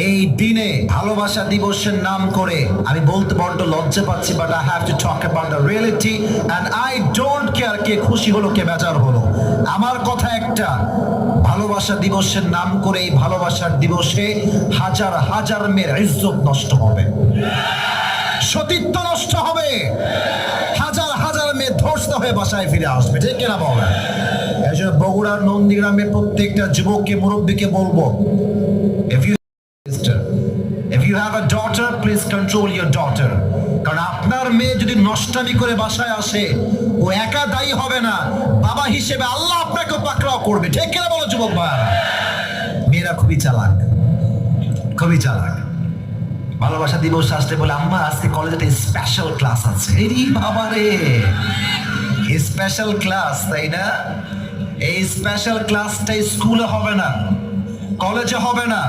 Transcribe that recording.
এই দিনে ভালোবাসা দিবসের নাম করে আমি বলতে বড্ড লজ্জা পাচ্ছি, but I have to talk about the reality and I don't care কে খুশি হলো কে বেজার হলো। আমার কথা একটা, ভালোবাসা দিবসের নাম করে এই ভালোবাসার দিবসে হাজার হাজার মেয়ের ইজ্জত নষ্ট হবে, সতীত্ব নষ্ট হবে, হাজার হাজার মেয়ে ধর্ষিত হয়ে বাসায় ফিরে আসবে, ঠিক কিনা বলেন? এই জন্য বগুড়ার নন্দীগ্রামের প্রত্যেকটা যুবককে, মুরব্বীকে বলবো, if you have a daughter, please control your daughter. কারণ আপনার মেয়ে যদি নষ্টামি করে বাসায় আসে, ও একা দায়ী হবে না, বাবা হিসেবে আল্লাহ আপনাকে পাকড়াও করবে, ঠিক কিনা বলো যুবক ভাইরা? মেয়েরা খুবই চালাক, খুবই চালাক। ভালোবাসা দিবস আসলে বলে, আম্মা আজকে কলেজে একটা স্পেশাল ক্লাস আছে। এই বাবা রে, স্পেশাল ক্লাস, তাই না? এই স্পেশাল ক্লাসটা স্কুলে হবে না, কলেজে হবে না,